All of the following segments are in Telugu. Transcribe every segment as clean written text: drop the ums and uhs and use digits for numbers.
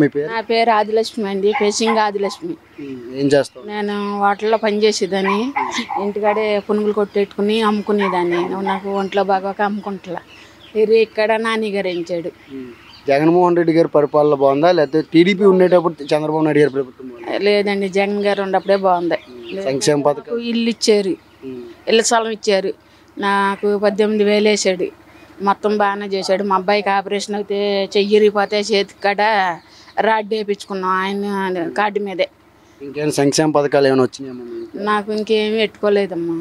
మీ పేరు? నా పేరు ఆదిలక్ష్మి అండి, పేసింగ్ ఆదిలక్ష్మి. ఏం చేస్తావు? నేను హోటల్లో పనిచేసేదాన్ని. ఇంటికాడే పునుగులు కొట్టేట్టుకుని అమ్ముకునేదాన్ని. నాకు ఒంట్లో బాగోక అమ్ముకుంటా. ఇది ఇక్కడ నాని గారు ఎంచాడు. జగన్మోహన్ రెడ్డి గారి పరిపాలన బాగుందా లేకపోతే టీడీపీ ఉండేటప్పుడు చంద్రబాబు నాయుడు గారి ప్రభుత్వం బాగుందా? లేదండి, జగన్ గారు ఉన్నప్పుడే బాగుంది. సంక్షేమ పథకం, ఇల్లు ఇచ్చారు, ఇళ్ళ స్థలం ఇచ్చారు. నాకు 18,000 వేసాడు. మొత్తం బాగానే చేశాడు. మా అబ్బాయికి ఆపరేషన్ అయితే చెయ్యిరిగిపోతే చేతికి కాడ రాడ్ వేయించుకున్నాం ఆయన కార్డు మీదే. ఇంకేం సంక్షేమ పథకాలు ఏమైనా వచ్చినాయమ్మా? నాకు ఇంకేమీ పెట్టుకోలేదమ్మా.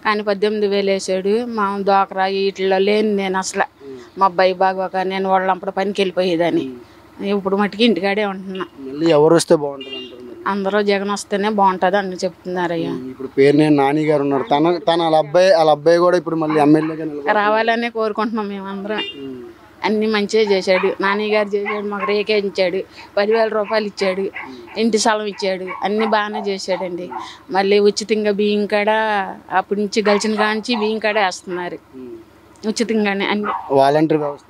కానీ 18,000 వేసాడు. మా దోకరా వీటిలో లేని నేను అసలు. మా అబ్బాయి బాగోక నేను వాళ్ళంపడ పనికి వెళ్ళిపోయేదాన్ని. ఇప్పుడు మట్టుకి ఇంటికాడే ఉంటున్నా. మళ్ళీ ఎవరు వస్తే బాగుంటుంది అంటారు? అందరూ జగన్ వస్తేనే బాగుంటుంది అని చెప్తున్నారయ్యా. ఇప్పుడు పేరునేని నాని గారు ఉన్నారు. తన వాళ్ళ అబ్బాయి కూడా ఇప్పుడు మళ్ళీ ఎమ్మెల్యేగా రావాలనే కోరుకుంటున్నాం మేమందరం. అన్నీ మంచిగా చేశాడు. నాని గారు చేశాడు. మాకు రేఖించాడు, 10,000 రూపాయలు ఇచ్చాడు, ఇంటి స్థలం ఇచ్చాడు. అన్నీ బాగానే చేశాడండి. మళ్ళీ ఉచితంగా బియ్యం కాడ అప్పటి నుంచి గెలిచిన కాంచి బియ్యం కాడ వేస్తున్నారు ఉచితంగానే. అన్ని వాలంటీర్ వ్యవస్థ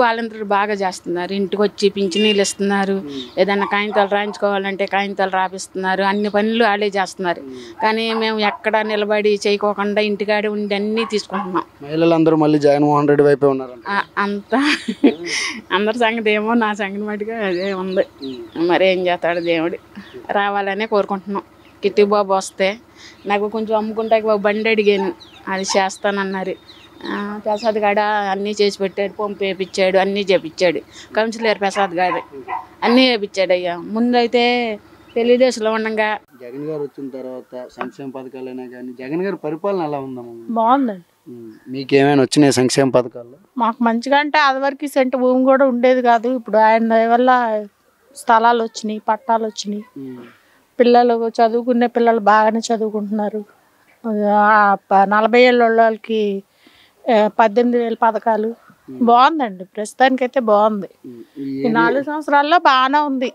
వాలంటీర్ బాగా చేస్తున్నారు. ఇంటికి వచ్చి పింఛనీళ్ళు ఇస్తున్నారు. ఏదైనా కాగితాలు రాయించుకోవాలంటే కాగితాలు రాపిస్తున్నారు. అన్ని పనులు వాళ్ళే చేస్తున్నారు. కానీ మేము ఎక్కడ నిలబడి చేయకోకుండా ఇంటికాడే ఉండి అన్నీ తీసుకుంటున్నాం. మహిళలందరూ మళ్ళీ జగన్మోహన్ రెడ్డి వైపే ఉన్నారు అంతా. అందరి సంగతి ఏమో, నా సంగతి మటుగా అదే ఉంది. మరి ఏం చేస్తాడు దేవుడు. రావాలనే కోరుకుంటున్నాం. కిట్టి బాబు వస్తే నాకు కొంచెం అమ్ముకుంటే బండి అడిగాను, అది చేస్తానన్నారు. ప్రసాద్ గాడ అన్నీ చేసి పెట్టాడు, పంపు వేయించాడు, అన్నీ చేపించాడు. కౌన్సిలర్ ప్రసాద్ గారు అన్నీ వేయించాడు అయ్యా. ముందైతే తెలుగుదేశంలో ఉండగా జగన్ గారు వచ్చిన తర్వాత సంక్షేమ పథకాలైనా కానీ జగన్ గారి పరిపాలన ఎలా ఉందమ్మా? బాగుందండి. మీకేమైనా వచ్చినాయి సంక్షేమ పథకాలు? మాకు మంచిగా అంటే అదివరకు సెంటు భూమి కూడా ఉండేది కాదు. ఇప్పుడు ఆయన దయ వల్ల స్థలాలు వచ్చినాయి, పట్టాలు వచ్చినాయి. పిల్లలు చదువుకునే పిల్లలు బాగానే చదువుకుంటున్నారు. 40 ఏళ్ళ వాళ్ళకి 18,000 పథకాలు. బాగుందండి, ప్రస్తుతానికైతే బాగుంది. ఈ 4 సంవత్సరాల్లో బాగానే ఉంది.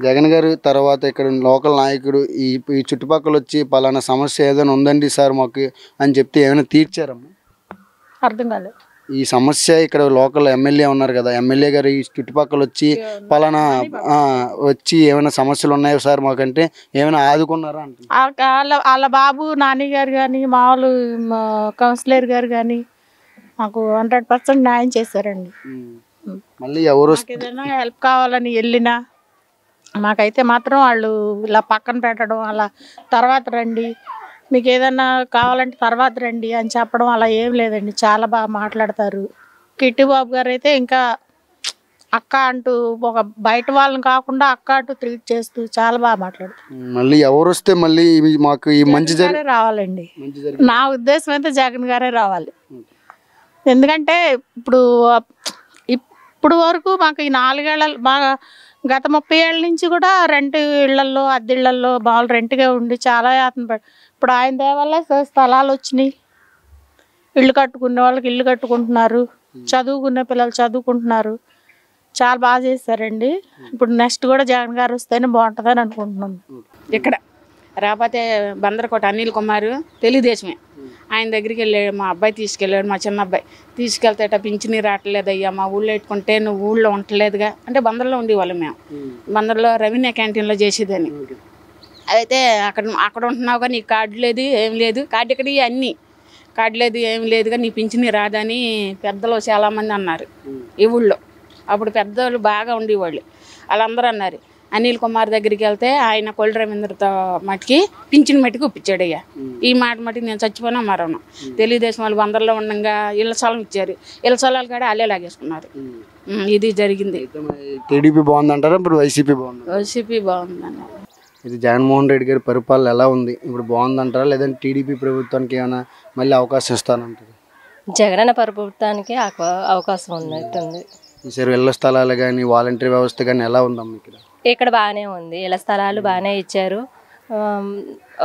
జగన్ గారు తర్వాత ఇక్కడ లోకల్ నాయకుడు ఈ చుట్టుపక్కల వచ్చి పలానా సమస్య ఏదైనా ఉందండి సార్ మాకు అని చెప్తే ఏమైనా తీర్చారమ్మా? అర్థం కాలేదు. ఈ సమస్య ఇక్కడ లోకల్ ఎమ్మెల్యే ఉన్నారు కదా, ఎమ్మెల్యే గారు ఈ చుట్టుపక్కల వచ్చి పలానా వచ్చి ఏమైనా సమస్యలు ఉన్నాయో సార్ మాకంటే ఏమైనా ఆదుకున్నారా అంటే? వాళ్ళ బాబు నాని గారు కానీ మామూలు కౌన్సిలర్ గారు కానీ మాకు 100% న్యాయం చేశారండి. మళ్ళీ ఎవరు ఏదైనా హెల్ప్ కావాలని వెళ్ళినా మాకైతే మాత్రం వాళ్ళు ఇలా పక్కన పెట్టడం, అలా తర్వాత రండి, మీకు ఏదన్నా కావాలంటే తర్వాత రండి అని చెప్పడం అలా ఏం లేదండి. చాలా బాగా మాట్లాడతారు. కిట్టి బాబు గారు అయితే ఇంకా అక్క అంటూ ఒక బయట వాళ్ళని కాకుండా అక్క అంటూ ట్రీట్ చేస్తూ చాలా బాగా మాట్లాడతారు. మళ్ళీ ఎవరు వస్తే మళ్ళీ మాకు ఈ మంచి రావాలండి. నా ఉద్దేశం అయితే జగన్ గారే రావాలి. ఎందుకంటే ఇప్పుడు వరకు మాకు ఈ 4 ఏళ్ళ బాగా గత 30 ఏళ్ళ నుంచి కూడా రెంట్ ఇళ్లల్లో, అద్దెళ్లల్లో బాగా రెంట్గా ఉండి చాలా యాతన పడి ఇప్పుడు ఆయన దేవల్ల స్థలాలు వచ్చినాయి. ఇల్లు కట్టుకునే వాళ్ళకి ఇల్లు కట్టుకుంటున్నారు, చదువుకునే పిల్లలు చదువుకుంటున్నారు. చాలా బాగా చేశారండి. ఇప్పుడు నెక్స్ట్ కూడా జగన్ గారు వస్తేనే బాగుంటుందని అనుకుంటున్నాను. ఇక్కడ రాకపోతే బందరకోట అనిల్ కుమార్ తెలుగుదేశమే. ఆయన దగ్గరికి వెళ్ళాడు, మా అబ్బాయి తీసుకెళ్ళాడు, మా చిన్న అబ్బాయి తీసుకెళ్తేట పింఛని రావట్లేదయ్యా, మా ఊళ్ళో పెట్టుకుంటే నువ్వు ఊళ్ళో ఉండలేదుగా అంటే బందర్లో ఉండేవాళ్ళం మేము. బందర్లో రెవెన్యూ క్యాంటీన్లో చేసేదని. అయితే అక్కడ ఉంటున్నావుగా, నీకు కార్డు లేదు ఏం లేదు, కార్డు ఇక్కడ అన్నీ కార్డు లేదు ఏం లేదుగా, నీ పింఛని రాదని పెద్దలు చాలామంది అన్నారు ఈ ఊళ్ళో. అప్పుడు పెద్దలు బాగా ఉండేవాళ్ళు. వాళ్ళందరూ అన్నారు. అనిల్ కుమార్ దగ్గరికి వెళ్తే ఆయన కొల్లు రవీంద్రతో మట్టికి పింఛన్ మట్టికి ఒప్పించాడు అయ్యా. ఈ మాట మట్టికి నేను చచ్చిపోయినా మరవను. తెలుగుదేశం వాళ్ళు బందర్లో ఉండగా ఇళ్ళ స్థలం ఇచ్చారు. ఇళ్ళ స్థలాలు కూడా అల్లే లాగేసుకున్నారు. ఇది జరిగింది. టీడీపీ బాగుందంటారా ఇప్పుడు వైసీపీ బాగుంది? వైసీపీ బాగుందండి. ఇది జగన్మోహన్ రెడ్డి గారి పరిపాలన ఎలా ఉంది? ఇప్పుడు బాగుందంటారా లేదంటే టీడీపీ ప్రభుత్వానికి ఏమైనా మళ్ళీ అవకాశం ఇస్తానంటారు? జగనన్న ప్రభుత్వానికి అవకాశం ఉన్నట్టుంది. ఈసారి ఇళ్ల స్థలాలు కానీ వాలంటీర్ వ్యవస్థ కానీ ఎలా ఉందమ్మా ఇక్కడ? ఇక్కడ బాగానే ఉంది. ఇళ్ల స్థలాలు బాగానే ఇచ్చారు.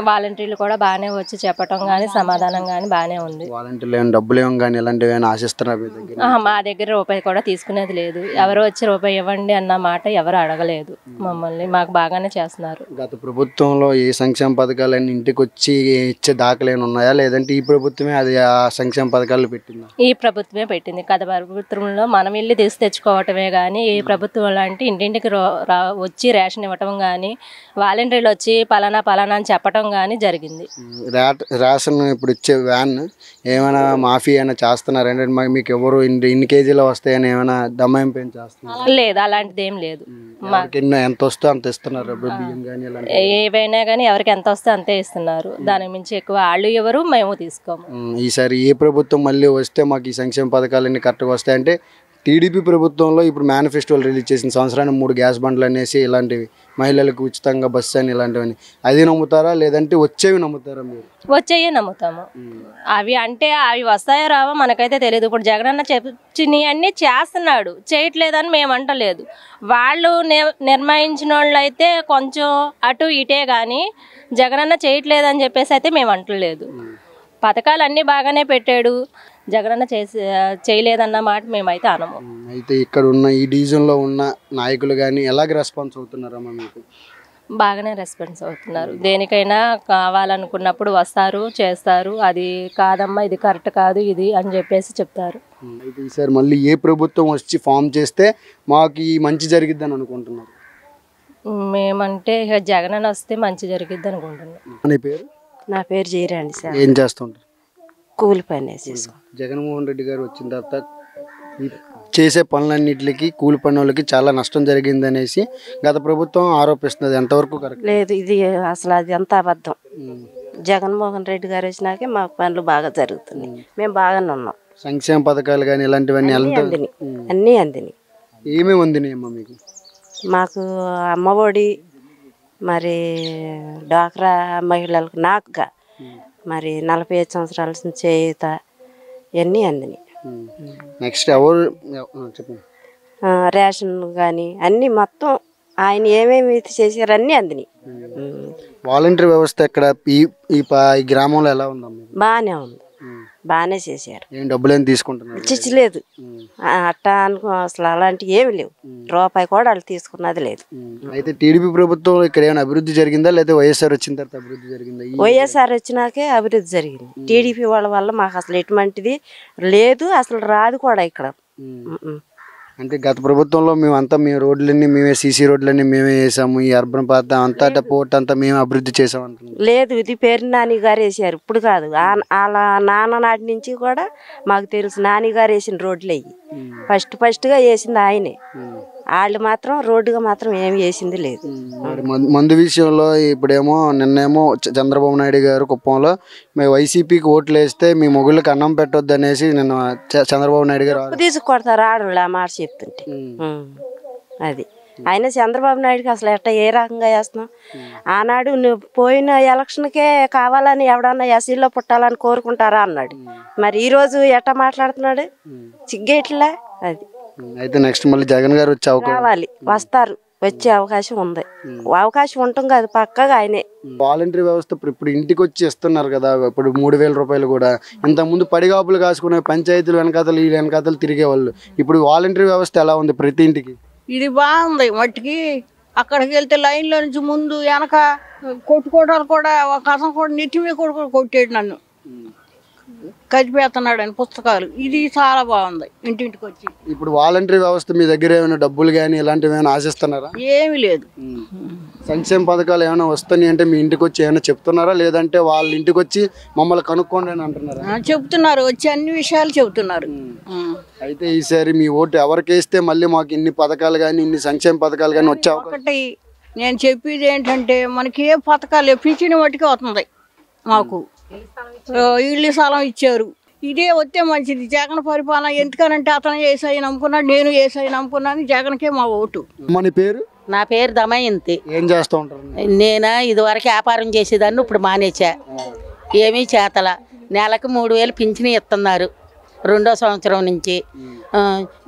వాలంటీర్లు కూడా బాగానే వచ్చి చెప్పటం కానీ సమాధానం కానీ బాగానే ఉంది. వాలంటీర్లు ఏమైనా డబ్బులు ఏమో కానీ ఇలాంటివి ఏమైనా ఆశిస్తున్నారు మీ దగ్గర? మా దగ్గర రూపాయి కూడా తీసుకునేది లేదు. ఎవరు వచ్చి రూపాయి ఇవ్వండి అన్న మాట ఎవరు అడగలేదు మమ్మల్ని. మాకు బాగానే చేస్తున్నారు. గత ప్రభుత్వంలో ఏ సంక్షేమ పథకాలన్నీ ఇంటికి వచ్చి ఇచ్చే దాఖలేని ఉన్నాయా, లేదంటే ఈ ప్రభుత్వమే అది ఆ సంక్షేమ పథకాలు పెట్టిందా? ఈ ప్రభుత్వమే పెట్టింది. గత ప్రభుత్వంలో మనం వెళ్ళి తెచ్చుకోవటమే కానీ ఈ ప్రభుత్వం లాంటి ఇంటింటికి వచ్చి రేషన్ ఇవ్వటం కానీ వాలంటీర్లు వచ్చి పలానా అని చెప్పటం కానీ జరిగింది. రేషన్ ఇప్పుడు ఇచ్చే వ్యాన్ ఏమైనా మాఫీ అయినా చేస్తున్నారంటే మీకు ఎవరు ఇన్ని కేజీలు వస్తాయని ఏమైనా దమ్మాయింపు ఏం చేస్తున్నారు? లేదు, అలాంటిది ఏం లేదు. ఎంత వస్తే అంత ఇస్తున్నారు. బియ్యం కానీ ఏవైనా కానీ ఎవరికి ఎంత వస్తే అంతే ఇస్తున్నారు. దానికి మించి ఎక్కువ వాళ్ళు ఎవరు మేము తీసుకోము. ఈసారి ఏ ప్రభుత్వం మళ్ళీ వస్తే మాకు ఈ సంక్షేమ పథకాలన్నీ కరెక్ట్గా వస్తాయంటే టీడీపీ ప్రభుత్వంలో ఇప్పుడు మేనిఫెస్టోలు రిలీజ్ చేసిన సంవత్సరానికి 3 గ్యాస్ బండ్లు అనేసి ఇలాంటివి, మహిళలకు ఉచితంగా బస్సు అని ఇలాంటివన్నీ, అది నమ్ముతారా లేదంటే వచ్చేవి నమ్ముతారా మీరు? వచ్చేయే నమ్ముతాము. అవి అంటే అవి వస్తాయో రావో మనకైతే తెలియదు. ఇప్పుడు జగనన్న చెప్పినవి అన్నీ చేస్తున్నాడు, చేయట్లేదని మేము అంటలేదు. వాళ్ళు నిర్ణయించిన వాళ్ళు అయితే కొంచెం అటు ఇటే కానీ జగనన్న చేయట్లేదని చెప్పేసి అయితే మేము అంటలేదు. పథకాలు అన్నీ బాగానే పెట్టాడు, జగనన్న చేయలేదన్న మాట మేమైతే అనము. అయితే ఇక్కడ ఉన్న ఈ డివిజన్లో ఉన్న నాయకులు కానీ ఎలాగ రెస్పాన్స్ అవుతున్నారమ్మా మీకు? బాగానే రెస్పాన్స్ అవుతున్నారు. దేనికైనా కావాలనుకున్నప్పుడు వస్తారు, చేస్తారు. అది కాదమ్మా, ఇది కరెక్ట్ కాదు ఇది అని చెప్పేసి చెప్తారు. అయితే ఈసారి మళ్ళీ ఏ ప్రభుత్వం వచ్చి ఫామ్ చేస్తే మాకు ఈ మంచి జరిగిద్దని అనుకుంటున్నారు? మేమంటే జగనన్న వస్తే మంచి జరిగిద్ది అనుకుంటున్నాం. నీ పేరు? నా పేరు జయరాణి సార్. ఏం చేస్తుంటారు? కూలి పని చేసుకో. జగన్మోహన్ రెడ్డి గారు వచ్చిన తర్వాత చేసే పనులన్నిటికి కూలి పని వాళ్ళకి చాలా నష్టం జరిగిందనేసి గత ప్రభుత్వం ఆరోపిస్తున్నది. ఎంతవరకు కరెక్ట్? లేదు, ఇది అసలు అది అంత అబద్ధం. జగన్మోహన్ రెడ్డి గారు వచ్చినాకే మాకు పనులు బాగా జరుగుతున్నాయి, మేము బాగానే ఉన్నాం. సంక్షేమ పథకాలు కానీ ఇలాంటివన్నీ అన్నీ అందినాయి. ఏమేమి అందినాయమ్మా మీకు? మాకు అమ్మఒడి, మరి డ్వాక్రా మహిళలకు నాకుగా మరి 45 సంవత్సరాల నుంచి చేయుత ఇవన్నీ అందినాయి. నెక్స్ట్ ఎవరు చెప్పండి? రేషన్ కానీ అన్నీ మొత్తం ఆయన ఏమేమి చేశారు అన్నీ అందినాయి. వాలంటీర్ వ్యవస్థ ఇక్కడ ఈ గ్రామంలో ఎలా ఉందమ్మా? బాగానే ఉంది, బాగానే చేశారు. ఏం డబ్బులు ఏం తీసుకుంటున్నారు? చిచ్చలేదు అట్టా అనుకో, అసలు అలాంటివి ఏమి లేవు. రూపాయి కూడా వాళ్ళు తీసుకున్నది లేదు. అయితే టీడీపీ ప్రభుత్వం ఇక్కడ ఏమైనా అభివృద్ధి జరిగిందా లేదా వైఎస్ఆర్ వచ్చిన తర్వాత అభివృద్ధి జరిగిందా? వైఎస్ఆర్ వచ్చినాకే అభివృద్ధి జరిగింది. టీడీపీ వాళ్ళ వల్ల మాకు అసలు ఎటువంటిది లేదు, అసలు రాదు కూడా ఇక్కడ. అంటే గత ప్రభుత్వంలో మేమంతా మీ రోడ్లన్నీ మేమే, సీసీ రోడ్లన్నీ మేమే వేసాము, ఈ అర్బన్ ప్రాంతం అంతా పోర్ట్ అంతా మేము అభివృద్ధి చేసాం అంటున్నాం. లేదు, ఇది పేరు నాని గారు వేసారు, ఇప్పుడు కాదు. వాళ్ళ నాన్న నాటి నుంచి కూడా మాకు తెలుసు. నాని గారు వేసిన రోడ్లు అయ్యి ఫస్ట్గా వేసింది ఆయనే. వాళ్ళు మాత్రం రోడ్డుగా మాత్రం ఏమి వేసింది లేదు. మందు విషయంలో ఇప్పుడేమో నిన్నేమో చంద్రబాబు నాయుడు గారు కుప్పంలో మేము వైసీపీకి ఓట్లు వేస్తే మీ మొగుళ్ళకి అన్నం పెట్టొద్దు అనేసి నిన్న చంద్రబాబు నాయుడు గారు తీసుకొడతారు ఆడవాళ్ళు ఆ మాట చెప్తుంటే. అది అయినా చంద్రబాబు నాయుడుకి అసలు ఎట్లా ఏ రకంగా వేస్తున్నాం? ఆనాడు నువ్వు పోయిన ఎలక్షన్కే కావాలని ఎవడన్నా ఎస్సీలో పుట్టాలని కోరుకుంటారా అన్నాడు. మరి ఈరోజు ఎట్లా మాట్లాడుతున్నాడు? సిగ్గేట్లా అది. అయితే నెక్స్ట్ మళ్ళీ జగన్ గారు వచ్చే కావాలి, వస్తారు, వచ్చే అవకాశం ఉంది. అవకాశం ఉంటుంది కదా పక్కగా ఆయనే. వాలంటీర్ వ్యవస్థ ఇప్పుడు ఇంటికి వచ్చి ఇస్తున్నారు కదా, ఇప్పుడు 3000 రూపాయలు కూడా. ఇంతకుముందు పడిగాపులు కాసుకునే పంచాయతీలు వెనకాతలు ఈ వెనకాతలు తిరిగేవాళ్ళు. ఇప్పుడు వాలంటీర్ వ్యవస్థ ఎలా ఉంది ప్రతి ఇంటికి? ఇది బాగుంది మట్టికి. అక్కడికి వెళ్తే లైన్లో నుంచి ముందు వెనక కొట్టుకోవడాలు కూడా ఒక అతను కూడా నెత్తి మీద కొట్టాడు నన్ను, కదిపేస్తున్నాడు అని పుస్తకాలు. ఇది చాలా బాగుంది ఇంటింటికి వచ్చి. ఇప్పుడు వాలంటీర్ వ్యవస్థ మీ దగ్గర ఏమైనా డబ్బులు కానీ ఇలాంటివి ఏమైనా ఆశిస్తున్నారా? ఏమీ లేదు. సంక్షేమ పథకాలు ఏమైనా వస్తాయి అంటే మీ ఇంటికి వచ్చి ఏమైనా చెప్తున్నారా, లేదంటే వాళ్ళ ఇంటికి వచ్చి మమ్మల్ని కనుక్కోండి అని అంటున్నారా? చెప్తున్నారు, వచ్చి అన్ని విషయాలు చెబుతున్నారు. అయితే ఈసారి మీ ఓటు ఎవరికి వేస్తే మళ్ళీ మాకు ఇన్ని పథకాలు కానీ ఇన్ని సంక్షేమ పథకాలు కానీ వచ్చే ఒకటి నేను చెప్పేది ఏంటంటే, మనకి ఏ పథకాలు పింఛను మట్టుకే వస్తుంది. మాకు ఇల్లు స్థలం ఇచ్చారు, ఇదే వస్తే మంచిది. జగన్ పరిపాలన ఎందుకనంటే అతను ఏసఐ నమ్ముకున్నాడు, నేను ఏసఐ నమ్ముకున్నాను, జగన్కే మా ఓటు. మన పేరు? నా పేరు దమయంతి. ఏం చేస్తూ ఉంటారు? నేను ఇదివరకు వ్యాపారం చేసేదాన్ని, ఇప్పుడు మానేచా. ఏమీ చేతల. నెలకు 3000 పింఛను ఇస్తున్నారు. రెండో సంవత్సరం నుంచి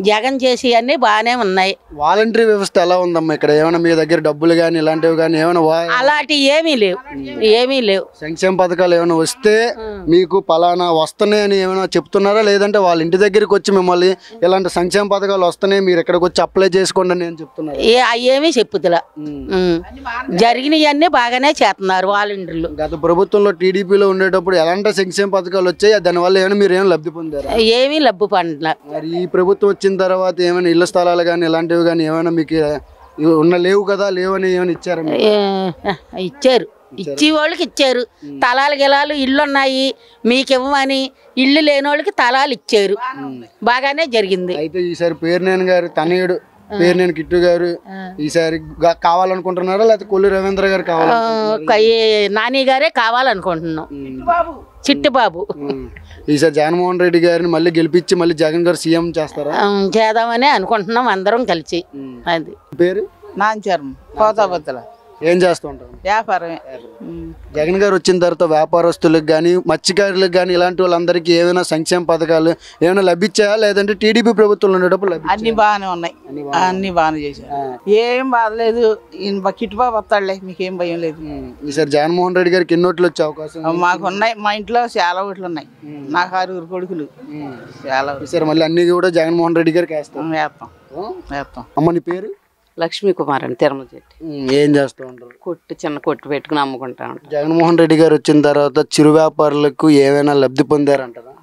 జగన్ చేసి అన్నీ బాగానే ఉన్నాయి. వాలంటరీ వ్యవస్థ ఎలా ఉందమ్మా ఇక్కడ? ఏమైనా మీ దగ్గర డబ్బులు కానీ ఇలాంటివి కానీ ఏమైనా అలాంటివి ఏమీ లేవు. సంక్షేమ పథకాలు ఏమైనా వస్తే మీకు పలానా వస్తున్నాయి అని ఏమైనా చెప్తున్నారా, లేదంటే వాళ్ళ ఇంటి దగ్గరికి వచ్చి మిమ్మల్ని ఇలాంటి సంక్షేమ పథకాలు వస్తున్నాయి మీరు ఎక్కడికి వచ్చి అప్లై చేసుకోండి అని నేను చెప్తున్నాను? ఏమీ చెప్పుతులా. జరిగినవన్నీ బాగానే చేస్తున్నారు వాలంటీర్లు. గత ప్రభుత్వంలో టీడీపీలో ఉండేటప్పుడు ఎలాంటి సంక్షేమ పథకాలు వచ్చాయి, దానివల్ల ఏమైనా మీరు ఏమైనా లబ్ధి పొందారు? ఏమీ లబ్ధి పండ్ల. మరి ఈ ప్రభుత్వం వచ్చిన తర్వాత ఏమైనా ఇళ్ల స్థలాలు కానీ ఇలాంటివి కానీ ఏమైనా మీకు లేవు కదా, లేవని ఏమైనా ఇచ్చారా? ఇచ్చారు, ఇచ్చి వాళ్ళకి ఇచ్చారు. తలాలు గిలాలు ఇళ్ళు ఉన్నాయి మీకు ఇవ్వమని, ఇల్లు లేని వాళ్ళకి తలాలు ఇచ్చారు. బాగానే జరిగింది. అయితే ఈసారి పేర్నేని గారు తనయుడు పేర్నేని కిట్టు గారు ఈసారి కావాలనుకుంటున్నారా, లేకపోతే కొల్లు రవీంద్ర గారు నాని గారే కావాలనుకుంటున్నాం. చిట్టుబాబు ఈసారి జగన్మోహన్ రెడ్డి గారిని మళ్ళీ గెలిపించి మళ్ళీ జగన్ గారు సీఎం చేస్తారా? చేద్దామని అనుకుంటున్నాం అందరం కలిసి. అది పేరు నాంచరం పోతాబద్దల. ఏం చేస్తూ ఉంటారు? వ్యాపారమే. జగన్ గారు వచ్చిన తర్వాత వ్యాపారస్తులకు కానీ మత్స్యకారులకు కానీ ఇలాంటి వాళ్ళందరికీ ఏమైనా సంక్షేమ పథకాలు ఏమైనా లభించాయా, లేదంటే టీడీపీ ప్రభుత్వంలో ఉండేటప్పుడు అన్ని బాగానే ఉన్నాయి, అన్ని బాగానే చేశారు. ఏం బాధలేదు. కిట్టుబాబు వస్తాడులే, మీకేం భయం లేదు. ఈసారి జగన్మోహన్ రెడ్డి గారికి ఎన్ని ఓట్లు వచ్చే అవకాశం? మాకు ఉన్నాయి, మా ఇంట్లో చాలా ఓట్లు ఉన్నాయి. నాకు 6 కొడుకులు. చాలా. ఈసారి మళ్ళీ అన్ని కూడా జగన్మోహన్ రెడ్డి గారికి వేస్తాం. వేస్తాం. అమ్మ నీ పేరు? లక్ష్మీ కుమార్ అండి, తిరుమల చెట్టు. ఏం చేస్తూ ఉంటారు? చిన్న కొట్టు పెట్టుకుని అమ్ముకుంటా ఉంటారు. జగన్మోహన్ రెడ్డి గారు వచ్చిన తర్వాత చిరు వ్యాపారులకు ఏమైనా లబ్ధి పొందారంటారా?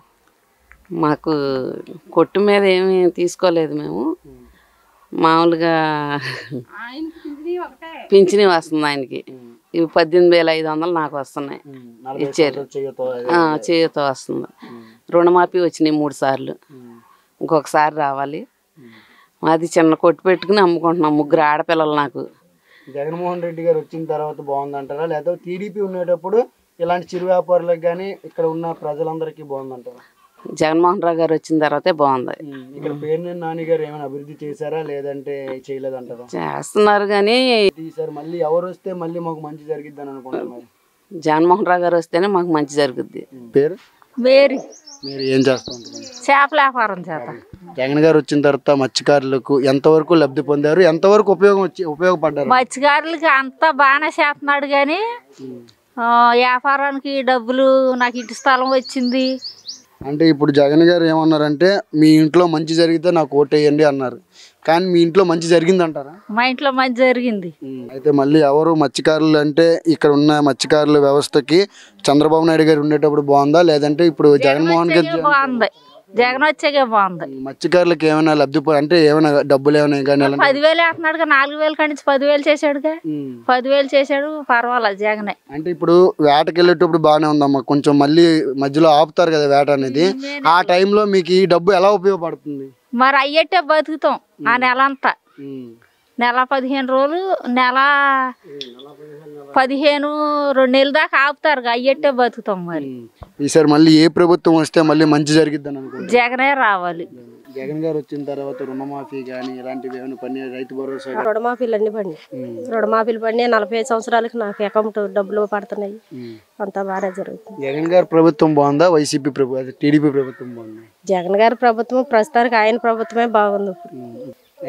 మాకు కొట్టు మీద ఏమీ తీసుకోలేదు మేము. మామూలుగా పింఛని వస్తుంది ఆయనకి. ఇవి 18,500 నాకు వస్తున్నాయి, ఇచ్చారు. చేయూత వస్తుంది. రుణమాఫీ వచ్చినాయి 3 సార్లు, ఇంకొకసారి రావాలి. మాది చిన్న కొట్టు పెట్టుకుని అమ్ముకుంటున్నాం. 3 ఆడపిల్లలు నాకు. జగన్మోహన్ రెడ్డి గారు వచ్చిన తర్వాత బాగుందంటారా, లేకపోతే టీడీపీ ఉండేటప్పుడు ఇలాంటి చిరు వ్యాపారులకు కానీ ఇక్కడ ఉన్న ప్రజలందరికీ బాగుందంటారా? జగన్మోహన్ రావు గారు వచ్చిన తర్వాతే బాగుంది. ఇక్కడ పేర్నేని నాని గారు ఏమైనా అభివృద్ధి చేశారా, లేదంటే చేయలేదంటారా? చేస్తున్నారు కానీ ఈసారి మళ్ళీ ఎవరు వస్తే మళ్ళీ మాకు మంచి జరిగిద్ది అని అనుకుంటున్నారు? జగన్మోహన్ రావు గారు వస్తేనే మాకు మంచి జరుగుద్ది. పేరు? వేరి. మీరు ఏం చేస్తూ ఉంటారు? చేపల వ్యాపారం చేత. జగన్ గారు వచ్చిన తర్వాత మత్స్యకారులకు ఎంతవరకు లబ్ధి పొందారు, ఎంతవరకు ఉపయోగపడ్డారు? మత్స్యకారులకి అంతా బాగానే చేస్తున్నాడు కానీ వ్యాపారానికి డబ్బులు నాకు ఇంటి స్థలం వచ్చింది. అంటే ఇప్పుడు జగన్ గారు ఏమన్నారంటే మీ ఇంట్లో మంచి జరిగితే నాకు ఓటేయండి అన్నారు, కానీ మీ ఇంట్లో మంచి జరిగిందంటారా? మా ఇంట్లో మంచి జరిగింది. అయితే మళ్ళీ ఎవరు మత్స్యకారులు అంటే ఇక్కడ ఉన్న మత్స్యకారుల వ్యవస్థకి చంద్రబాబు నాయుడు గారు ఉండేటప్పుడు బాగుందా, లేదంటే ఇప్పుడు జగన్మోహన్ గారు బాగుంది? జగన్ వచ్చాకే బాగుంది. మత్స్యకారులకు ఏమైనా లబ్ధి అంటే ఏమైనా డబ్బులు ఏమైనా కానీ 10,000 వేస్తున్నాడుగా, 4,000 కంటే 10,000 చేశాడుగా. 10,000 చేశాడు, పర్వాలేదు జగనే. అంటే ఇప్పుడు వేటకి వెళ్ళేటప్పుడు బాగానే ఉందమ్మా, కొంచెం మళ్ళీ మధ్యలో ఆపుతారు కదా వేట అనేది, ఆ టైంలో మీకు ఈ డబ్బు ఎలా ఉపయోగపడుతుంది? మరి అయ్యట్టే బతుకుతాం ఆ నెల అంతా. నెల 15 రోజులు, నెల 15 2 నెలల దాకా ఆపుతారు, అయ్యట్టే బతుకుతాం. మరి ఈసారి మళ్ళీ ఏ ప్రభుత్వం వస్తే మళ్ళీ మంచి జరిగిద్దని అనుకుంటున్నారు? జగనే రావాలి. జగన్ గారు వచ్చిన తర్వాత రుణమాఫీ కానీ ఇలాంటివి ఏమైనా పని, రైతు భరోసా? రుణమాఫీలు అన్ని పడి, రుణమాఫీలు పడి 45 సంవత్సరాలకి నాకు అకౌంట్ డబ్బులు పడుతున్నాయి. అంతా బాగా జరుగుతుంది. జగన్ గారి ప్రభుత్వం బాగుందా, వైసీపీ ప్రభుత్వం, టీడీపీ ప్రభుత్వం బాగుందా? జగన్ గారి ప్రభుత్వం ప్రస్తుతానికి ఆయన ప్రభుత్వమే బాగుంది.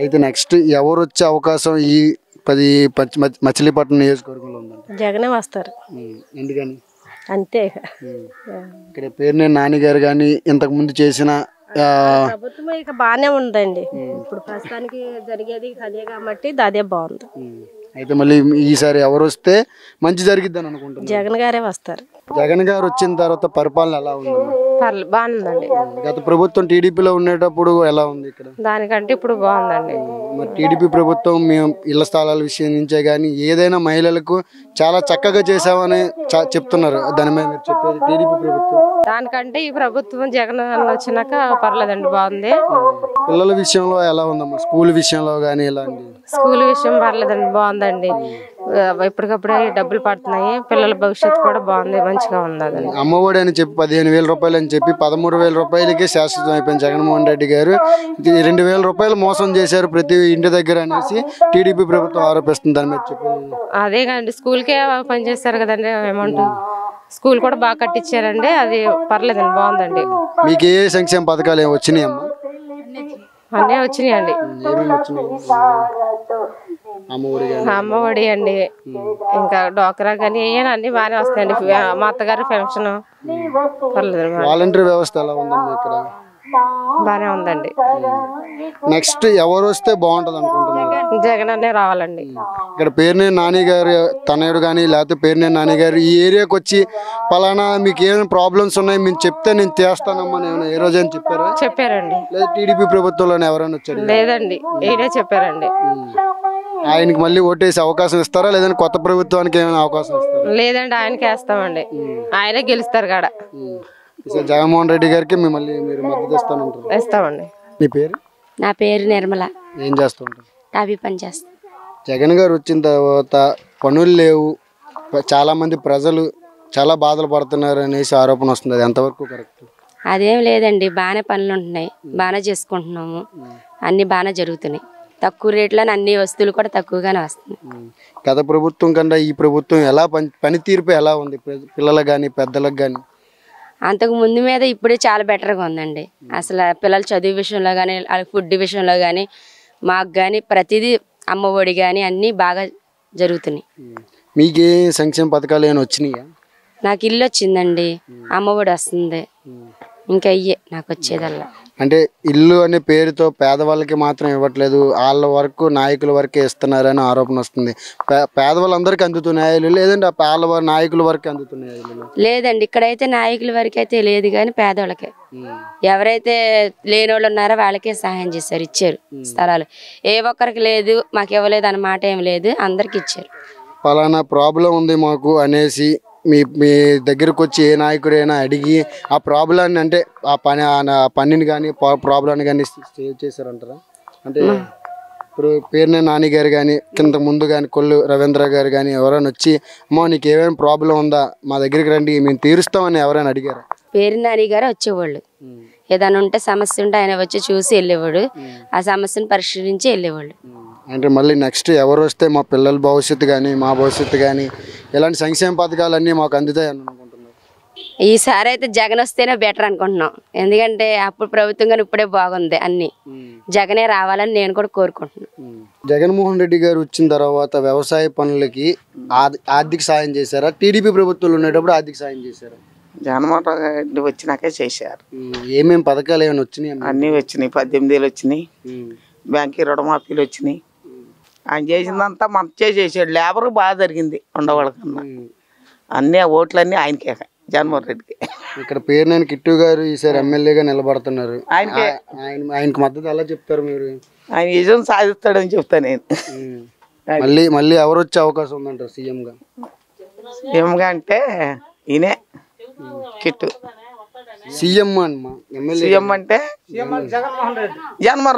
అయితే నెక్స్ట్ ఎవరు వచ్చే అవకాశం ఈ 10 మచిలీపట్నం నియోజకవర్గంలో ఉందండి? జగనే వస్తారు. ఎందుకని? అంతే. ఇక్కడ పేర్నేని నాని గారు కానీ ఇంతకు ముందు చేసిన ప్రభుత్వం ఇక బాగానే ఉందండి. ఇప్పుడు ప్రస్తుతానికి జరిగేది అదే కాబట్టి అదే బాగుంది. అయితే మళ్ళీ ఈసారి ఎవరు వస్తే మంచి జరిగిద్దని అనుకుంటున్నారు? జగన్ గారే వస్తారు. జగన్ గారు వచ్చిన తర్వాత పరిపాలన ఎలా ఉంది? బాగుందండి. గత ప్రభుత్వం టీడీపీలో ఉండేటప్పుడు ఎలా ఉంది ఇక్కడ? దానికంటే ఇప్పుడు బాగుందండి. మరి టీడీపీ ప్రభుత్వం మేము ఇళ్ల స్థలాల విషయం నుంచే కానీ ఏదైనా మహిళలకు చాలా చక్కగా చేసామని చెప్తున్నారు, దాని మీద మీరు చెప్పేది? టీడీపీ ప్రభుత్వం దానికంటే ఈ ప్రభుత్వం జగన్ వచ్చినాక పర్లేదండి, బాగుంది. పిల్లల విషయంలో ఎలా ఉందమ్మా? స్కూల్ విషయంలో కానీ ఇలాంటి? స్కూల్ విషయం పర్లేదండి, బాగుందండి. ఎప్పటికప్పుడే డబ్బులు పడుతున్నాయి, పిల్లల భవిష్యత్తు కూడా బాగుంది, మంచిగా ఉంది. అమ్మఒడి అని చెప్పి 15,000 రూపాయలు అని చెప్పి 13,000 రూపాయలకే శాశ్వతం అయిపోయింది జగన్మోహన్ రెడ్డి గారు. 2,000 రూపాయలు మోసం చేశారు ప్రతి ఇంటి దగ్గర అనేసి టీడీపీ ప్రభుత్వం ఆరోపిస్తుంది, దాని మీద చెప్పి. అదే కాదండి, స్కూల్కే పనిచేస్తారు కదండి అమౌంట్. స్కూల్ కూడా బాగా కట్టించారండి, అది పర్లేదండి, బాగుందండి. మీకు ఏ సంక్షేమ పథకాలు ఏమి వచ్చినాయమ్మా? అన్నీ వచ్చినాయండి. ఏమేమి వచ్చినాయి? అమ్మఒడి కానీ అమ్మఒడి అండి, ఇంకా డోక్రా కానీ అన్ని బాగానే వస్తాయండి. మా అత్తగారి పెన్షన్ పర్లేదు, వాలంటరీ వ్యవస్థ ఎలా ఉందండి ఇక్కడ? బాగానే ఉందండి. నెక్స్ట్ ఎవరు వస్తే బాగుంటది అనుకుంటున్నారు? జగన్ అన్నే రావాలండి. ఇక్కడ పేరునే నాని గారు తనయుడు కానీ లేకపోతే పేరునే నాని గారు ఈ ఏరియాకి వచ్చి పలానా మీకు ఏమైనా ప్రాబ్లమ్స్ ఉన్నాయి మేము చెప్తే నేను చేస్తానమ్మా నేను ఏ రోజు అని చెప్పారా? చెప్పారండి. లేదా టీడీపీ ప్రభుత్వంలోనే ఎవరైనా వచ్చారు? లేదండి, ఈయనే చెప్పారండి. ఆయనకి మళ్ళీ ఓటేసే అవకాశం ఇస్తారా లేదంటే కొత్త ప్రభుత్వానికి ఏమైనా అవకాశం ఇస్తారా? లేదండి, ఆయనకి వేస్తామండి, ఆయనే గెలుస్తారు కాడ. జగన్మోహన్ రెడ్డి గారికి మిమ్మల్ని మీరు మద్దతు ఇస్తానంటారు? ఇస్తామండి. మీ పేరు? నా పేరు నిర్మల. ఏం చేస్తుంటారు? టాబీ పని చేస్తాను. జగన్ గారు వచ్చిన తర్వాత పనులు లేవు, చాలా మంది ప్రజలు చాలా బాధలు పడుతున్నారు అనేసి ఆరోపణ వస్తుంది, అది ఎంతవరకు కరెక్ట్? అదేం లేదండి, బాగానే పనులు ఉంటున్నాయి, బాగానే చేసుకుంటున్నాము, అన్నీ బాగానే జరుగుతున్నాయి. తక్కువ రేట్లోనే అన్ని వస్తువులు కూడా తక్కువగానే వస్తున్నాయి. గత ప్రభుత్వం కన్నా ఈ ప్రభుత్వం ఎలా పనితీర్పు ఎలా ఉంది పిల్లలకు కానీ పెద్దలకు కానీ? అంతకు ముందు మీద ఇప్పుడే చాలా బెటర్గా ఉందండి. అసలు పిల్లల చదువు విషయంలో కానీ ఫుడ్ విషయంలో కానీ మాకు కానీ ప్రతిదీ అమ్మఒడి కానీ అన్నీ బాగా జరుగుతున్నాయి. మీకే సంక్షేమ పథకాలు ఏమైనా వచ్చినాయా? నాకు ఇల్లు వచ్చిందండి, అమ్మఒడి వస్తుంది, ఇంకా అయ్యే నాకు వచ్చేదల్లా. అంటే ఇల్లు అనే పేరుతో పేదవాళ్ళకి మాత్రం ఇవ్వట్లేదు, వాళ్ళ వరకు నాయకుల వరకే ఇస్తున్నారని ఆరోపణ వస్తుంది. పేదవాళ్ళందరికీ అందుతున్నాయి లేదంటే వాళ్ళ నాయకుల వరకే అందుతున్నాయి? లేదండి, ఇక్కడైతే నాయకుల వరకు అయితే లేదు కానీ పేదవాళ్ళకే, ఎవరైతే లేని వాళ్ళు ఉన్నారో వాళ్ళకే సహాయం చేశారు, ఇచ్చారు స్థలాలు. ఏ ఒక్కరికి లేదు మాకు ఇవ్వలేదు అన్న మాట ఏం లేదు, అందరికి ఇచ్చారు. పలానా ప్రాబ్లం ఉంది మాకు అనేసి మీ దగ్గరకు వచ్చి ఏ నాయకుడైనా అడిగి ఆ ప్రాబ్లాన్ని అంటే ఆ పనిని కానీ ప్రాబ్లాన్ని కానీ సేవ్ చేశారంటారా? అంటే ఇప్పుడు పేరునే నాని గారు కానీ కింద ముందు కానీ కొల్లు రవీంద్ర గారు కానీ ఎవరైనా వచ్చి అమ్మా నీకు ఏమైనా ప్రాబ్లం ఉందా మా దగ్గరికి రండి మేము తీరుస్తామని ఎవరైనా అడిగారా? పేరు నాని గారు వచ్చేవాళ్ళు, ఏదైనా ఉంటే సమస్య ఉంటే ఆయన వచ్చి చూసి వెళ్ళేవాడు, ఆ సమస్యను పరిశీలించి వెళ్ళేవాళ్ళు. అంటే మళ్ళీ నెక్స్ట్ ఎవరు వస్తే మా పిల్లల భవిష్యత్తు కానీ మా భవిష్యత్తు కానీ ఇలాంటి సంక్షేమ పథకాలన్నీ మాకు అందుతాయి అని అనుకుంటున్నారు? ఈసారి అయితే జగన్ వస్తేనే బెటర్ అనుకుంటున్నాం, ఎందుకంటే అప్పుడు ప్రభుత్వం కానీ ఇప్పుడే బాగుంది, అన్ని జగనే రావాలని నేను కూడా కోరుకుంటున్నాను. జగన్మోహన్ రెడ్డి గారు వచ్చిన తర్వాత వ్యవసాయ పనులకి ఆర్థిక సాయం చేశారా? టీడీపీ ప్రభుత్వంలో ఉండేటప్పుడు ఆర్థిక సాయం చేశారా? జగన్మోహన్ రెడ్డి వచ్చినాకే చేశారు. ఏమేమి పథకాలు ఏమైనా వచ్చినాయి? అన్నీ వచ్చినాయి, 18,000 వచ్చినాయి, బ్యాంకు రుణమాఫీలు వచ్చినాయి. ఆయన చేసిందంతా మంచిగా చేసాడు, లేబర్ బాగా జరిగింది ఉండవాళ్ళకన్నా. అన్నీ ఓట్లన్నీ ఆయనకే, జగన్మోహన్ రెడ్డికి. ఇక్కడ పేరునేని కిట్టు గారు ఈసారి ఎమ్మెల్యేగా నిలబడుతున్నారు, ఆయనకి మద్దతు ఎలా చెప్తారు మీరు? ఆయన విజయం సాధిస్తాడని చెప్తా నేను. మళ్ళీ ఎవరు వచ్చే అవకాశం ఉందంటారు సీఎంగా? సీఎంగా అంటే ఈయనే కిట్టు. సీఎం అమ్మా, ఎమ్మెల్యే సీఎం అంటే జగన్మోహన్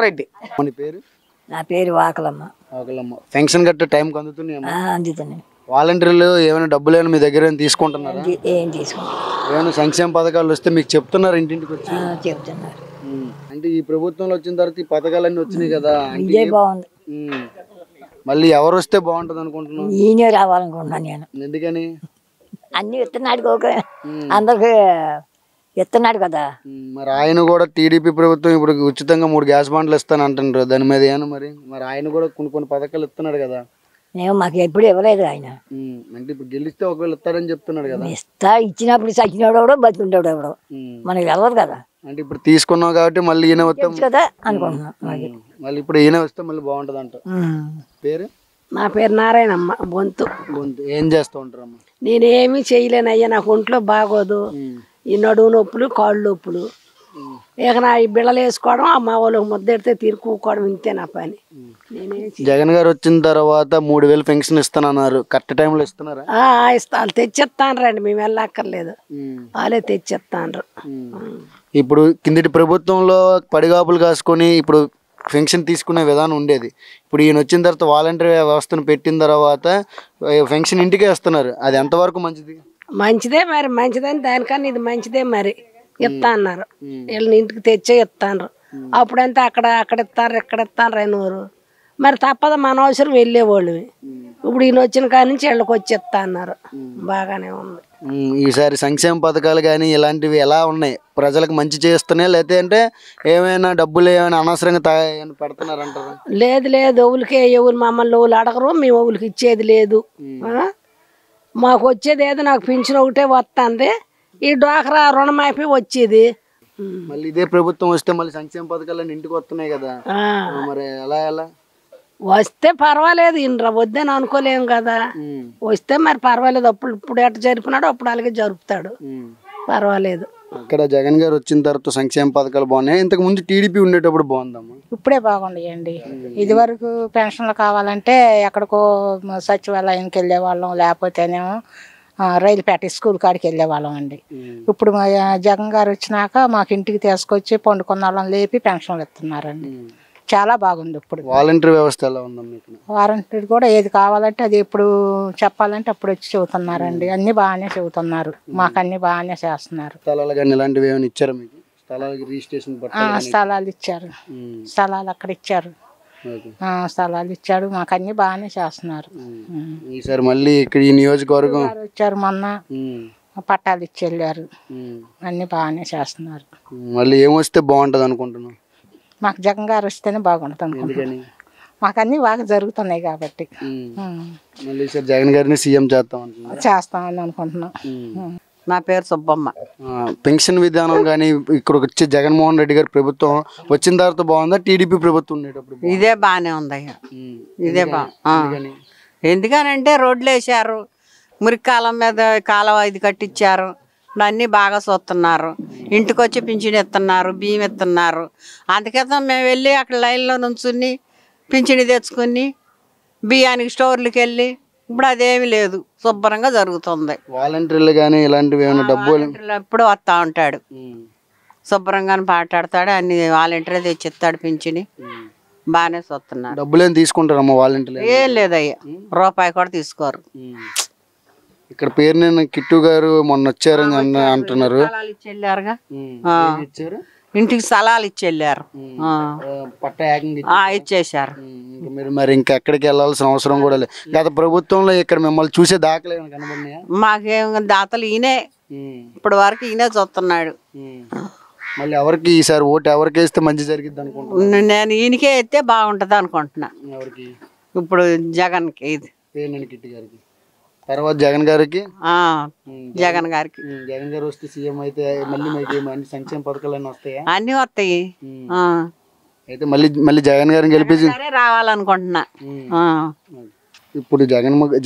రెడ్డి. మన పేరు? నా పేరు వాకలమ్మ. వాకలమ్మ. పెన్షన్ కట్టే టైంకి అందుతున్నాయి? అందుతున్నాయి. వాలంటీర్లు ఏమైనా డబ్బులు ఏమైనా మీ దగ్గర తీసుకుంటున్నారా? ఏం తీసుకుంటారు? ఏమైనా సంక్షేమ పథకాలు వస్తే మీకు చెప్తున్నారు ఇంటింటికి వచ్చి? చెప్తున్నారు. అంటే ఈ ప్రభుత్వంలో వచ్చిన తర్వాత ఈ పథకాలన్నీ వచ్చినాయి కదా, ఇదే బాగుంది. మళ్ళీ ఎవరు వస్తే బాగుంటది అనుకుంటున్నాను? ఈయనే రావాలనుకుంటున్నాను నేను. ఎందుకని? అన్ని ఇస్తున్నాడు, అందరికి ఇస్తున్నాడు కదా. మరి ఆయన కూడా టీడీపీ ప్రభుత్వం ఇప్పుడు ఉచితంగా 3 గ్యాస్ బండ్లు ఇస్తాను అంటున్నారు, దాని మీద ఏమన్నా మరి ఆయన కూడా కొన్ని పథకాలు ఇస్తున్నాడు కదా? మేము మాకు ఎప్పుడు ఇవ్వలేదు ఆయన. అంటే ఇప్పుడు గెలిస్తే ఒకవేళ ఇస్తారని చెప్తున్నాడు కదా? ఇచ్చినప్పుడు చచ్చినోడు ఎవడో బతుకుంటాడు ఎవడో మనకి వెళ్ళదు కదా. అంటే ఇప్పుడు తీసుకున్నాం కాబట్టి మళ్ళీ ఈయన వస్తాం కదా అనుకుంటున్నాం. మళ్ళీ ఇప్పుడు ఈయన వస్తే మళ్ళీ బాగుంటది అంట. పేరు? నా పేరు నారాయణమ్మ. బొంతు. ఏం చేస్తూ ఉంటారమ్మా? నేనేమి చేయలేనయ్యా, నాకు ఒంట్లో బాగోదు, ఈ నడువు నొప్పులు కాళ్ళు నొప్పులు, ఇక నా ఈ బిళ్ళలు వేసుకోవడం, మా వాళ్ళకి ముద్దెడితే తీరుకోవడం, ఇంతే నా పని. జగన్ గారు వచ్చిన తర్వాత 3,000 పెన్షన్ ఇస్తానన్నారు, కరెక్ట్ టైంలో ఇస్తున్నారా? వాళ్ళు తెచ్చిస్తాను రండి, మేము వెళ్ళక్కర్లేదు, వాళ్ళే తెచ్చిస్తాను. ఇప్పుడు కిందటి ప్రభుత్వంలో పడిగాపులు కాసుకొని ఇప్పుడు పెన్షన్ తీసుకునే విధానం ఉండేది, ఇప్పుడు ఈయన వచ్చిన తర్వాత వాలంటీర్ వ్యవస్థను పెట్టిన తర్వాత పెన్షన్ ఇంటికే ఇస్తున్నారు, అది ఎంతవరకు మంచిది? మంచిదే మరి, మంచిదని దానికన్నా ఇది మంచిదే మరి. ఇస్తా అన్నారు, వీళ్ళని ఇంటికి తెచ్చే ఇస్తాను. అప్పుడంతా అక్కడ ఇస్తారు ఇక్కడ ఇస్తారు అనేవారు, మరి తప్పదు మన అవసరం వెళ్ళేవాళ్ళు. ఇప్పుడు ఈయన వచ్చిన కాడి నుంచి వీళ్ళకి వచ్చి ఇస్తా అన్నారు, బాగానే ఉంది. ఈసారి సంక్షేమ పథకాలు కానీ ఇలాంటివి ఎలా ఉన్నాయి, ప్రజలకు మంచి చేస్తున్నాయి లేకపోతే అంటే ఏమైనా డబ్బులు ఏమైనా అనవసరంగా పెడుతున్నారంటారు? లేదు లేదు, ఊళ్ళకే ఎవరు మమ్మల్ని ఊళ్ళు అడగరు, మేము ఊళ్ళకి ఇచ్చేది లేదు. మాకు వచ్చేది ఏదో నాకు పింఛన్ ఒకటే వస్తుంది, ఈ డ్వాక్రా రుణమాఫీ వచ్చేది. మళ్ళీ ఇదే ప్రభుత్వం వస్తే మళ్ళీ సంక్షేమ పథకాలు ఇంటికి వస్తున్నాయి కదా, మరి ఎలా వస్తే పర్వాలేదు, ఇండ్రా వద్దని అనుకోలేము కదా. వస్తే మరి పర్వాలేదు, అప్పుడు ఇప్పుడు ఎట్ట జరిపినాడో అప్పుడు అలాగే జరుపుతాడు, పర్వాలేదు. ఇక్కడ జగన్ గారు వచ్చిన తర్వాత సంక్షేమ పథకాలు బాగున్నాయి, ఇంతకు ముందు టీడీపీ ఉండేటప్పుడు బాగుందమ్మా? ఇప్పుడే బాగుండయండి. ఇది వరకు పెన్షన్లు కావాలంటే ఎక్కడికో సచివాలయానికి వెళ్ళేవాళ్ళం, లేకపోతేనేమో రైలుపేట స్కూల్ కాడికి వెళ్ళేవాళ్ళం అండి. ఇప్పుడు మా జగన్ గారు వచ్చినాక మాకు ఇంటికి తీసుకొచ్చి పండుకున్న వాళ్ళని లేపి పెన్షన్లు ఇస్తున్నారండి. చాలా బాగుంది. ఇప్పుడు వాలంటీర్ వ్యవస్థ ఎలా ఉందమ్మా? వారంటీ కూడా ఏది కావాలంటే అది ఎప్పుడు చెప్పాలంటే అప్పుడు వచ్చి చెబుతున్నారండి. అన్ని బాగానే చెబుతున్నారు, మాకు అన్ని బాగానే చేస్తున్నారు. స్థలాలు కానీ ఇలాంటివి ఏమైనా ఇచ్చారా మీకు? స్థలాలకి రిజిస్ట్రేషన్ స్థలాలు ఇచ్చారు, స్థలాలు అక్కడ ఇచ్చారు, స్థలాలు ఇచ్చాడు, మాకు అన్ని బాగానే చేస్తున్నారు. ఈసారి మళ్ళీ ఇక్కడ ఈ నియోజకవర్గం వచ్చారు, మొన్న పట్టాలు ఇచ్చి వెళ్ళారు, అన్ని బాగానే చేస్తున్నారు. మళ్ళీ ఏమొస్తే బాగుంటది అనుకుంటున్నాం? మాకు జగన్ గారు వస్తేనే బాగుంటుంది అనుకుంటున్నాం, మాకు అన్ని బాగా జరుగుతున్నాయి కాబట్టి. మళ్ళీ సార్ జగన్ గారిని సీఎం చేస్తామని అనుకుంటున్నాం. నా పేరు సుబ్బమ్మ. పెన్షన్ విధానం కానీ ఇక్కడ వచ్చే జగన్మోహన్ రెడ్డి గారి ప్రభుత్వం వచ్చిన తర్వాత బాగుందా, టీడీపీ ప్రభుత్వం ఉండేటప్పుడు? ఇదే బాగానే ఉందయ్యా, ఇదే ఎందుకనంటే రోడ్లు వేసారు, మురికాలం మీద కాలువ ఇది కట్టించారు, అన్నీ బాగా చూస్తున్నారు, ఇంటికి వచ్చి పింఛన్ ఇస్తున్నారు, బియ్యం ఇస్తున్నారు. అందుకేతం మేము వెళ్ళి అక్కడ లైన్లో నుంచుని పింఛని తెచ్చుకుని బియ్యానికి స్టోర్లకు వెళ్ళి, ఇప్పుడు అదేమి లేదు, శుభ్రంగా జరుగుతుంది. వాలంటీర్లు కానీ ఇలాంటివి ఏమైనా డబ్బులు ఎప్పుడు వస్తూ ఉంటాడు, శుభ్రంగా మాట్లాడతాడు, అన్ని వాలంటీర్ తెచ్చిస్తాడు పింఛని, బాగానే చూస్తున్నారు. డబ్బులు ఏం తీసుకుంటారమ్మా వాలంటీర్లు? ఏం లేదయ్యా, రూపాయి కూడా తీసుకోరు. ఇక్కడ పేరు నేను కిట్టు గారు మొన్న వచ్చారని అంటున్నారు. ఇచ్చెళ్ళారుగా, ఇంటికి స్థలాలు ఇచ్చెళ్ళారు, ఇచ్చేసారు. మీరు మరి ఇంకా ఎక్కడికి వెళ్ళాల్సిన అవసరం కూడా లేదు. గత ప్రభుత్వంలో ఇక్కడ మిమ్మల్ని చూసే దాఖలు కనబడినాయా? మాకేం దాతలు ఈయనే, ఇప్పటి వరకు ఈయనే చూస్తున్నాడు. మళ్ళీ ఎవరికి ఈసారి ఓటు ఎవరికి వేస్తే మంచి జరిగిద్ది అనుకుంటున్నా? నేను ఈయనకే వేస్తే బాగుంటది అనుకుంటున్నా. ఎవరికి? ఇప్పుడు జగన్కి, ఇది కిట్టి గారికి తర్వాత జగన్ గారికి. జగన్ గారికి జగన్ గారు వస్తే సీఎం అయితే మళ్ళీ మీకు అన్ని సంక్షేమ పథకాలు అన్నీ వస్తాయా? అన్ని వస్తాయి. అయితే మళ్ళీ జగన్ గారిని గెలిపించి రావాలనుకుంటున్నా. ఇప్పుడు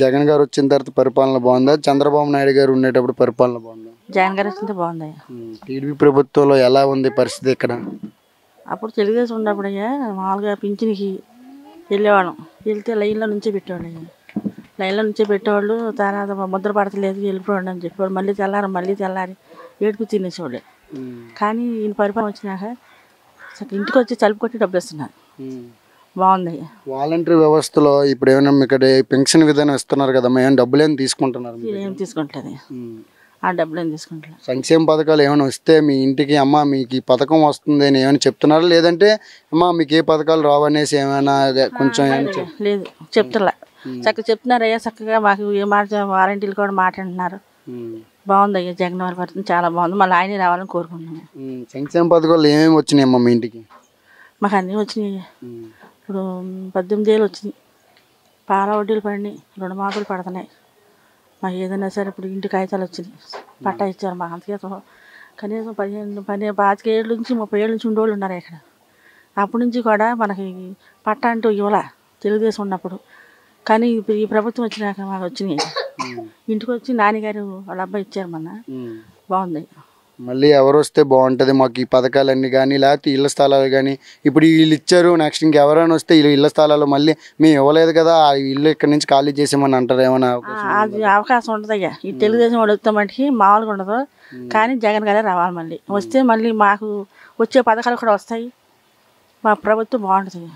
జగన్ గారు వచ్చిన తర్వాత పరిపాలన బాగుందా, చంద్రబాబు నాయుడు గారు ఉండేటప్పుడు పరిపాలన బాగుందా? జగన్ గారు వచ్చింది బాగుంది. టీడీపీ ప్రభుత్వంలో ఎలా ఉంది పరిస్థితి ఇక్కడ? అప్పుడు తెలుగుదేశం ఉన్నప్పుడు అయ్యా మామూలుగా పింఛన్కి వెళ్ళేవాళ్ళం, వెళ్తే లైన్లో నుంచే పెట్టేవాళ్ళు అయ్యా, లైన్లో నుంచే పెట్టేవాళ్ళు. తర్వాత ముద్ర పడతలేదు వెళ్ళిపోండి అని చెప్పేవాళ్ళు, మళ్ళీ తెల్లారి ఏడుపు తినేసేవాళ్ళు. కానీ ఈయన పరిపాలన వచ్చినాక ఇంటికి వచ్చి చలుపు కొట్టి డబ్బులు ఇస్తున్నారు, బాగుంది. వాలంటీర్ వ్యవస్థలో ఇప్పుడు ఏమైనా ఇక్కడ పెన్షన్ విధానం ఇస్తున్నారు కదా, మేము డబ్బులు ఏమైనా తీసుకుంటున్నారు? ఏం తీసుకుంటలేదు, ఆ డబ్బులు ఏం తీసుకుంటలేదు. సంక్షేమ పథకాలు ఏమైనా వస్తే మీ ఇంటికి అమ్మ మీకు ఈ పథకం వస్తుంది అని ఏమైనా చెప్తున్నారు, లేదంటే అమ్మ మీకు ఏ పథకాలు రావనేసి ఏమైనా కొంచెం లేదు చెప్తున్నా, చక్కగా చెప్తున్నారు అయ్యా, చక్కగా మాకు ఏ మాట వారంటీలు కూడా మాట్లాడుతున్నారు, బాగుంది అయ్యా. జగన్ వారి పరిస్థితి చాలా బాగుంది, మళ్ళీ ఆయనే రావాలని కోరుకుంటున్నాను. సంక్షేమ పథకాలు ఏమేమి వచ్చినాయి అమ్మ మీ ఇంటికి? మాకు అన్నీ వచ్చినాయి. ఇప్పుడు 18 ఏళ్ళు వచ్చినాయి, పాల వడ్డీలు పడినాయి, రుణమాఫీలు పడుతున్నాయి. మాకు ఏదైనా సరే ఇప్పుడు ఇంటి కాగితాలు వచ్చినాయి, పట్టా ఇచ్చారు మాకు. అంతకే కనీసం 25 ఏళ్ళ నుంచి 30 ఏళ్ళ నుంచి ఉండేవాళ్ళు ఉన్నారు ఇక్కడ. అప్పటి నుంచి కూడా మనకి పట్టా అంటూ ఇవ్వాల తెలుగుదేశం ఉన్నప్పుడు, కానీ ఈ ప్రభుత్వం వచ్చినాక మాకు వచ్చినాయి. ఇంటికి వచ్చి నాన్నగారు వాళ్ళ అబ్బాయి ఇచ్చారు మొన్న, బాగుంది. మళ్ళీ ఎవరు వస్తే బాగుంటుంది మాకు ఈ పథకాలన్నీ కానీ, లేకపోతే ఇళ్ల స్థలాలు కానీ? ఇప్పుడు వీళ్ళు ఇచ్చారు, నెక్స్ట్ ఇంకెవరైనా వస్తే ఇళ్ల స్థలాలు మళ్ళీ మేము ఇవ్వలేదు కదా, ఆ ఇల్లు ఇక్కడ నుంచి ఖాళీ చేసామని అంటారు, ఏమన్నా అది అవకాశం ఉంటుంది అయ్యా. ఈ తెలుగుదేశం వాళ్ళు వస్తే మటుకి మామూలుగా ఉండదు, కానీ జగన్ గారే రావాలి. మళ్ళీ వస్తే మళ్ళీ మాకు వచ్చే పథకాలు కూడా వస్తాయి, మా ప్రభుత్వం బాగుంటుంది.